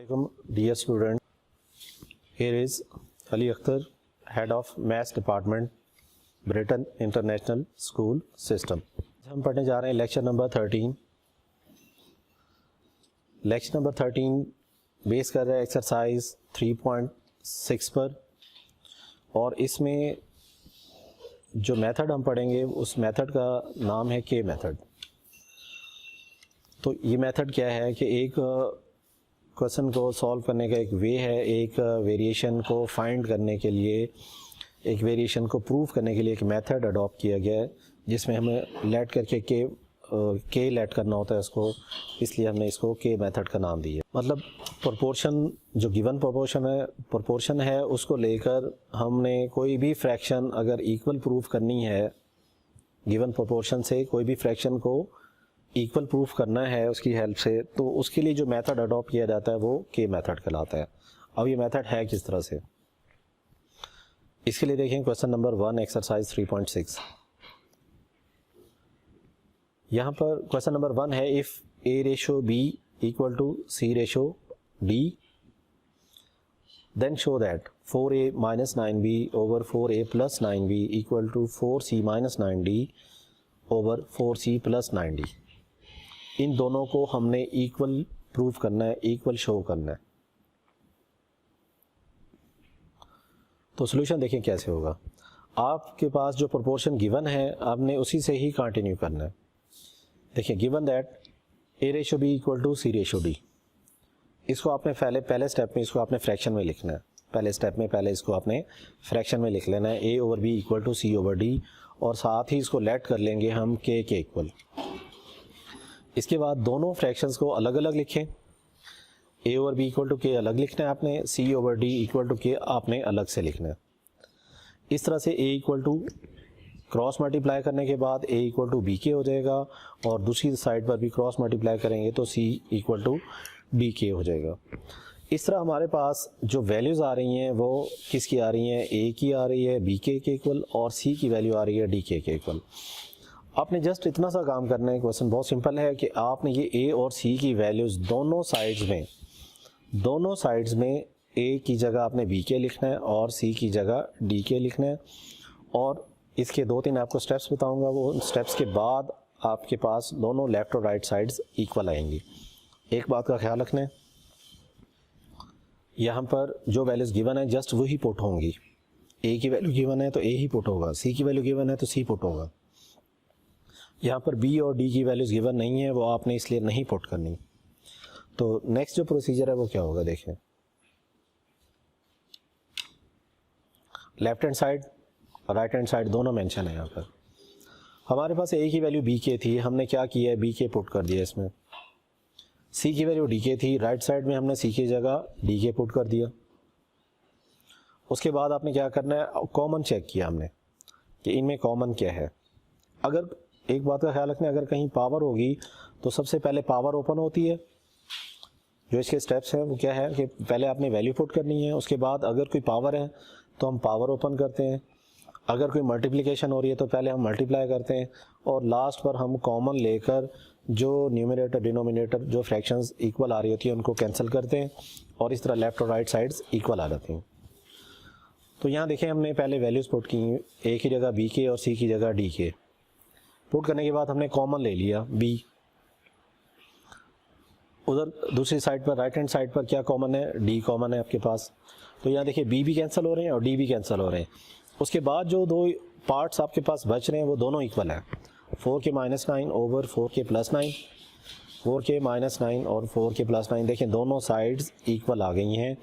Dear student, here is Ali Akhtar, Head of Maths Department, Britain International School System. हम पढ़ने जा रहे हैं lecture number 13। Lecture number 13 base कर रहा है एक्सरसाइज 3.6 पर, और इसमें जो मेथड हम पढ़ेंगे उस मेथड का नाम है के मेथड। तो ये मेथड क्या है कि एक क्वेश्चन को सॉल्व करने का एक वे है, एक वेरिएशन को फाइंड करने के लिए, एक वेरिएशन को प्रूव करने के लिए एक मेथड अडॉप्ट किया गया है जिसमें हमें लेट करके के लेट करना होता है इसको, इसलिए हमने इसको के मेथड का नाम दिया। मतलब प्रोपोर्शन, जो गिवन प्रोपोर्शन है उसको लेकर हमने कोई भी फ्रैक्शन अगर इक्वल प्रूफ करनी है, गिवन प्रोपोर्शन से कोई भी फ्रैक्शन को इक्वल प्रूफ करना है उसकी हेल्प से, तो उसके लिए जो मेथड अडॉप्ट किया जाता है वो के मेथड कहलाता है। अब ये मेथड है किस तरह से, इसके लिए देखें क्वेश्चन नंबर 1 एक्सरसाइज 3.6। यहाँ पर क्वेश्चन नंबर 1 है, if a ratio b equal to c ratio d then show that 4a minus 9b over 4a plus 9b equal to 4c minus 9d over 4c plus 9d। इन दोनों को हमने equal proof करना है, equal show करना है। तो solution देखें कैसे होगा। आपके पास जो प्रोपोर्शन गिवन है आपने उसी से ही कंटिन्यू करना है। देखिए given that a ratio b equal to c ratio d, इसको आपने पहले स्टेप में इसको आपने फ्रैक्शन में लिखना है। पहले स्टेप में पहले इसको आपने फ्रैक्शन में लिख लेना है, a over b equal to c over d, और साथ ही इसको लेट कर लेंगे हम k के इक्वल। इसके बाद दोनों फ्रैक्शंस को अलग अलग लिखें, a over b equal to k अलग लिखना है आपने, c over d equal to k आपने अलग से लिखना है। इस तरह से a equal to cross multiply करने के बाद a इक्वल टू बी के हो जाएगा, और दूसरी साइड पर भी क्रॉस मल्टीप्लाई करेंगे तो c इक्वल टू बी के हो जाएगा। इस तरह हमारे पास जो वैल्यूज़ आ रही हैं वो किसकी आ रही हैं, a की आ रही है बी के इक्वल, और c की वैल्यू आ रही है डी के इक्वल। आपने जस्ट इतना सा काम करना है, क्वेश्चन बहुत सिंपल है कि आपने ये a और c की वैल्यूज़ दोनों साइड्स में a की जगह आपने बी के लिखना है और c की जगह डी के लिखना है। और इसके 2-3 आपको स्टेप्स बताऊंगा, वो स्टेप्स के बाद आपके पास दोनों लेफ़्ट और राइट साइड्स इक्वल आएंगी। एक बात का ख्याल रखना है, यहाँ पर जो वैल्यूज़ गिवन है जस्ट वही पुट होंगी। a की वैल्यू गिवन है तो a ही पुट होगा, c की वैल्यू गिवन है तो c पुट होगा। यहाँ पर b और d की वैल्यूज़ गिवन नहीं है, वो आपने इसलिए नहीं पुट करनी। तो नेक्स्ट जो प्रोसीजर है वो क्या होगा, देखें left hand side right hand side दोनों मेंशन है। यहाँ पर हमारे पास a की वैल्यू b के थी, हमने क्या किया है b के पुट कर दिया इसमें। c की वैल्यू d के थी, राइट साइड में हमने c की जगह d के पुट कर दिया। उसके बाद आपने क्या करना है, कॉमन चेक किया हमने कि इनमें कॉमन क्या है। अगर एक बात का ख्याल रखना, अगर कहीं पावर होगी तो सबसे पहले पावर ओपन होती है। जो इसके स्टेप्स हैं वो क्या है कि पहले आपने वैल्यू पुट करनी है, उसके बाद अगर कोई पावर है तो हम पावर ओपन करते हैं, अगर कोई मल्टीप्लिकेशन हो रही है तो पहले हम मल्टीप्लाई करते हैं, और लास्ट पर हम कॉमन लेकर जो न्यूमरेटर डिनोमिनेटर जो फ्रैक्शंस इक्वल आ रही होती है उनको कैंसिल करते हैं, और इस तरह लेफ़्ट और राइट साइड्स इक्वल आ जाती हैं। तो यहाँ देखें हमने पहले वैल्यूज़ पुट की, a की जगह b के और c की जगह d के। पुट करने के बाद हमने कॉमन ले लिया b। उधर दूसरी साइड पर राइट हैंड साइड पर क्या कॉमन है, d कॉमन है आपके पास। तो यहाँ देखिए b भी कैंसिल हो रहे हैं और d भी कैंसिल हो रहे हैं। उसके बाद जो दो पार्ट्स आपके पास बच रहे हैं वो दोनों इक्वल हैं, 4k minus 9 over 4k plus 9, 4k minus 9 और 4k प्लस 9। देखें दोनों साइड्स इक्वल आ गई हैं,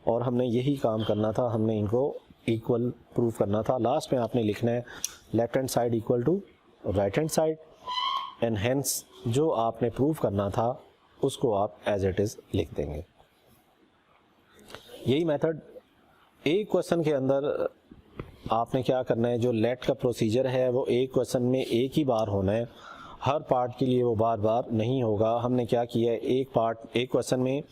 और हमने यही काम करना था, हमने इनको इक्वल प्रूफ करना था। लास्ट में आपने लिखना है left hand side equal to right hand side, and hence जो आपने प्रूफ करना था उसको आप एज इट इज़ लिख देंगे। यही मेथड एक क्वेश्चन के अंदर आपने क्या करना है, जो लेट का प्रोसीजर है वो एक क्वेश्चन में एक ही बार होना है, हर पार्ट के लिए वो बार बार नहीं होगा। हमने क्या किया है, एक क्वेश्चन में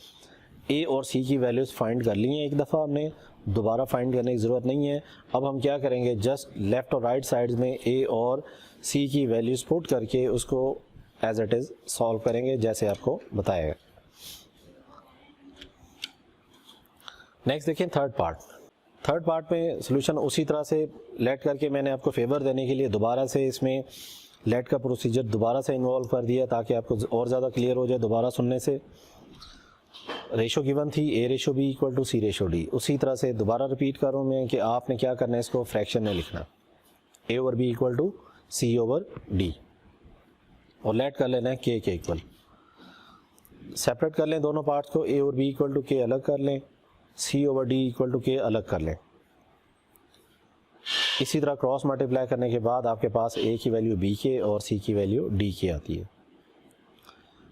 a और c की वैल्यूज़ फाइंड कर ली हैं एक दफ़ा, हमने दोबारा फाइंड करने की ज़रूरत नहीं है। अब हम क्या करेंगे, जस्ट लेफ़्ट और राइट साइड्स में a और c की वैल्यूज़ पुट करके उसको एज इट इज़ सॉल्व करेंगे जैसे आपको बताया है। नेक्स्ट देखिए थर्ड पार्ट में सोल्यूशन उसी तरह से लेट करके मैंने आपको फेवर देने के लिए दोबारा से इसमें लेट का प्रोसीजर दोबारा से इन्वॉल्व कर दिया ताकि आपको और ज़्यादा क्लियर हो जाए दोबारा सुनने से। रेशो गिवन थी A ratio B equal to C ratio D, उसी तरह से दोबारा रिपीट करूँ मैं कि आपने क्या करना है, इसको फ्रैक्शन में लिखना, A over B equal to C over D, और लेट कर लेना है के इक्वल। सेपरेट कर लें दोनों पार्ट्स को, ए और बी इक्वल टू के अलग कर लें, सी ओवर डी इक्वल टू के अलग कर लें। इसी तरह क्रॉस मल्टीप्लाई करने के बाद आपके पास ए की वैल्यू बी के और सी की वैल्यू डी की आती है।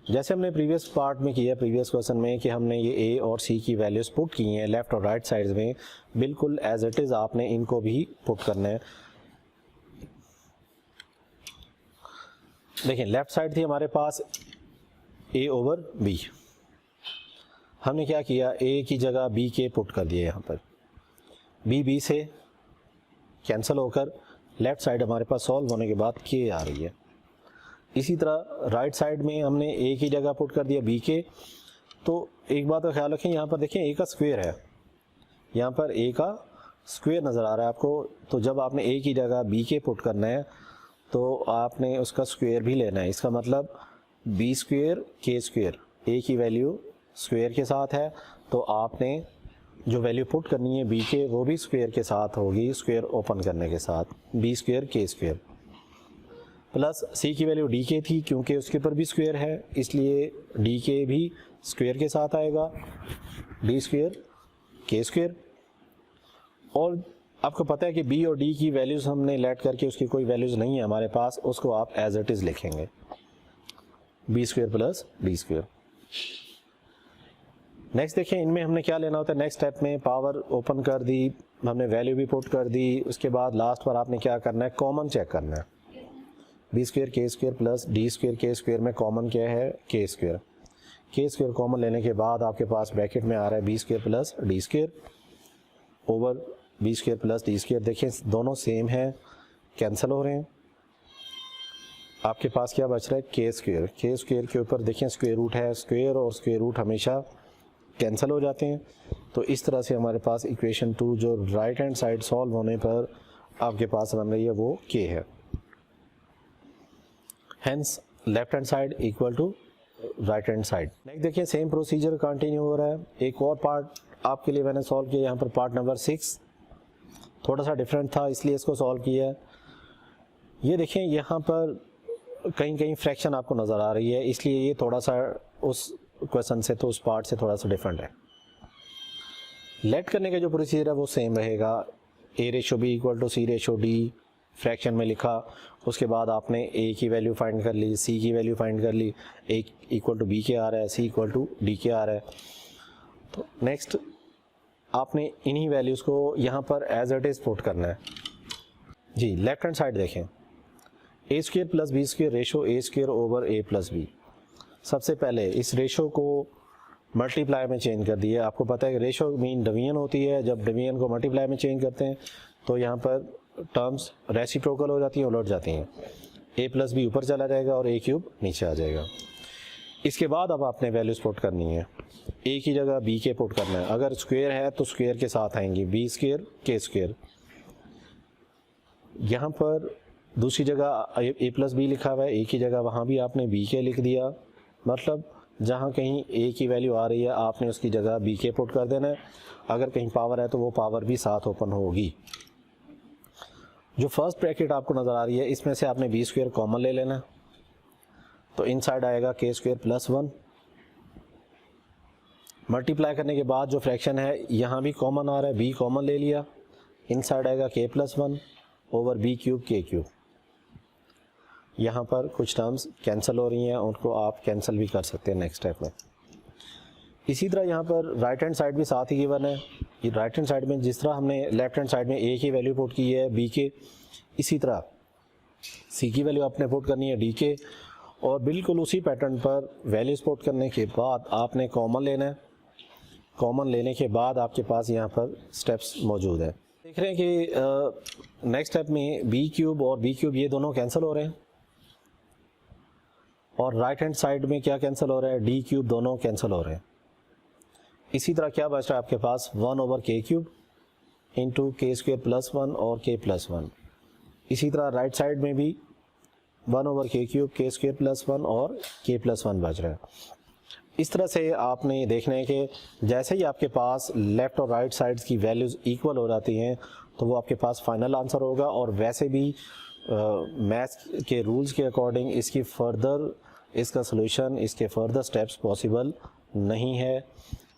जैसे हमने प्रीवियस पार्ट में किया, प्रीवियस क्वेश्चन में, कि हमने ये ए और सी की वैल्यूज पुट की हैं लेफ़्ट और राइट साइड में, बिल्कुल एज इट इज़ आपने इनको भी पुट करना है। देखिए लेफ़्ट साइड थी हमारे पास ए ओवर बी, हमने क्या किया, ए की जगह बी के पुट कर दिए, यहाँ पर बी से कैंसिल होकर लेफ़्ट साइड हमारे पास सॉल्व होने के बाद के आ रही है। इसी तरह राइट साइड में हमने ए की जगह पुट कर दिया बी के। तो एक बात का ख्याल रखें, यहाँ पर देखें ए का स्क्वायर है, यहाँ पर ए का स्क्वायर नज़र आ रहा है आपको, तो जब आपने ए की जगह बी के पुट करना है तो आपने उसका स्क्वायर भी लेना है। इसका मतलब बी स्क्वायर के स्क्वायर, ए की वैल्यू स्क्वायर के साथ है तो आपने जो वैल्यू पुट करनी है बी के वो भी स्क्वायर के साथ होगी, स्क्वायर ओपन करने के साथ, बी स्क्वायर के स्क्वायर, प्लस सी की वैल्यू डी के थी, क्योंकि उसके ऊपर भी स्क्वायर है इसलिए डी के भी स्क्वायर के साथ आएगा, डी स्क्वायर के स्क्वायर। और आपको पता है कि बी और डी की वैल्यूज़ हमने लेट करके उसकी कोई वैल्यूज़ नहीं है हमारे पास, उसको आप एज इट इज़ लिखेंगे, b square plus d square. Next देखिए इनमें हमने क्या लेना होता है, नेक्स्ट स्टेप में पावर ओपन कर दी, हमने वैल्यू भी पुट कर दी, उसके बाद लास्ट पर आपने क्या करना है, कॉमन चेक करना है। बी स्क्वायर के स्क्वायर प्लस डी स्क्वायर के स्क्वायर में कॉमन क्या है, के स्क्वायर कॉमन लेने के बाद आपके पास ब्रैकेट में आ रहा है b square plus d square over b square plus d square. देखिए दोनों सेम हैं, कैंसिल हो रहे हैं, आपके पास क्या बच रहा है, के स्क्वायर के ऊपर देखिए स्क्वायर रूट है, स्क्वायर और स्क्वायर रूट हमेशा कैंसिल हो जाते हैं। तो इस तरह से हमारे पास इक्वेशन 2 जो राइट हैंड साइड सॉल्व होने पर आपके पास बन रही है वो के है। Hence left hand side equal to right hand side. Next देखिए सेम प्रोसीजर कंटिन्यू हो रहा है। एक और पार्ट आपके लिए मैंने सॉल्व किया, यहाँ पर पार्ट नंबर 6 थोड़ा सा डिफरेंट था इसलिए इसको सॉल्व किया है। ये देखें यहाँ पर कहीं फ्रैक्शन आपको नज़र आ रही है, इसलिए ये थोड़ा सा उस क्वेश्चन से, तो उस पार्ट से थोड़ा सा डिफरेंट है। लेट करने का जो प्रोसीजर है वो सेम रहेगा, A ratio B equal to C ratio D, fraction में लिखा, उसके बाद आपने ए की वैल्यू फाइंड कर ली, सी की वैल्यू फाइंड कर ली, ए इक्वल टू बी के आ रहा है, सी इक्वल टू डी के आ रहा है। तो नेक्स्ट आपने इन्हीं वैल्यूज़ को यहाँ पर एज इट इज़ पुट करना है। जी लेफ्ट हैंड साइड देखें, A square plus B square ratio A square over A plus B. सबसे पहले इस रेशो को मल्टीप्लाई में चेंज कर दिया। आपको पता है कि रेशो मीन डिवीजन होती है, जब डिवीजन को मल्टीप्लाई में चेंज करते हैं तो यहाँ पर टर्म्स रेसिप्रोकल हो जाती हैं, उलट जाती हैं, ए प्लस बी ऊपर चला जाएगा और ए क्यूब नीचे आ जाएगा। इसके बाद अब आपने वैल्यूज पुट करनी है, ए की जगह बी के पुट करना है, अगर स्क्वायर है तो स्क्वायर के साथ आएंगी, बी स्क्वायर के स्क्वायर। यहाँ पर दूसरी जगह ए प्लस बी लिखा हुआ है, ए की जगह वहाँ भी आपने बी के लिख दिया, मतलब जहाँ कहीं ए की वैल्यू आ रही है आपने उसकी जगह बी के पुट कर देना है। अगर कहीं पावर है तो वो पावर भी साथ ओपन होगी। जो फर्स्ट ब्रैकेट आपको नज़र आ रही है इसमें से आपने बी स्क्वायर कॉमन ले लेना, तो इनसाइड आएगा के स्क्वायर प्लस 1। मल्टीप्लाई करने के बाद जो फ्रैक्शन है यहाँ भी कॉमन आ रहा है, बी कॉमन ले लिया, इनसाइड आएगा के प्लस 1 ओवर बी क्यूब के क्यूब। यहाँ पर कुछ टर्म्स कैंसिल हो रही हैं, उनको आप कैंसिल भी कर सकते हैं नेक्स्ट स्टेप में। इसी तरह यहाँ पर राइट हैंड साइड भी साथ ही गिवन है। ये राइट हैंड साइड में जिस तरह हमने लेफ्ट हैंड साइड में ए की वैल्यू पुट की है बी के, इसी तरह सी की वैल्यू आपने पुट करनी है डी के, और बिल्कुल उसी पैटर्न पर वैल्यूज पुट करने के बाद आपने कॉमन लेना है। कॉमन लेने के बाद आपके पास यहाँ पर स्टेप्स मौजूद है। देख रहे हैं कि नेक्स्ट स्टेप में बी क्यूब और बी क्यूब ये दोनों कैंसिल हो रहे हैं, और राइट हैंड साइड में क्या कैंसिल हो रहा है, डी क्यूब दोनों कैंसिल हो रहे हैं। इसी तरह क्या बच रहा है आपके पास 1/k³ इंटू k² + 1 और k+1। इसी तरह राइट साइड में भी 1/k³ k² + 1 और k+1 बच रहा है। इस तरह से आपने देखना है कि जैसे ही आपके पास लेफ़्ट और राइट साइड्स की वैल्यूज़ इक्वल हो जाती हैं तो वो आपके पास फाइनल आंसर होगा। और वैसे भी मैथ्स के रूल्स के अकॉर्डिंग इसका सॉल्यूशन, इसके फर्दर स्टेप्स पॉसिबल नहीं है,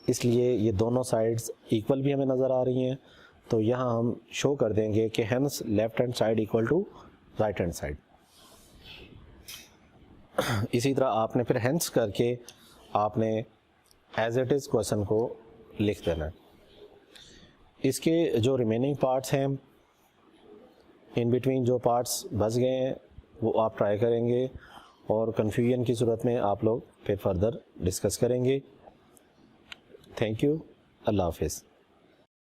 इसलिए ये दोनों साइड्स इक्वल भी हमें नज़र आ रही हैं। तो यहाँ हम शो कर देंगे कि hence left hand side equal to right hand side. इसी तरह आपने फिर हेंस करके आपने एज इट इज़ क्वेश्चन को लिख देना है। इसके जो रिमेनिंग पार्ट्स हैं, इन बिटवीन जो पार्ट्स बच गए हैं वो आप ट्राई करेंगे और कन्फ्यूजन की सूरत में आप लोग फिर फर्दर डिस्कस करेंगे। Thank you. अल्लाह हाफिज़।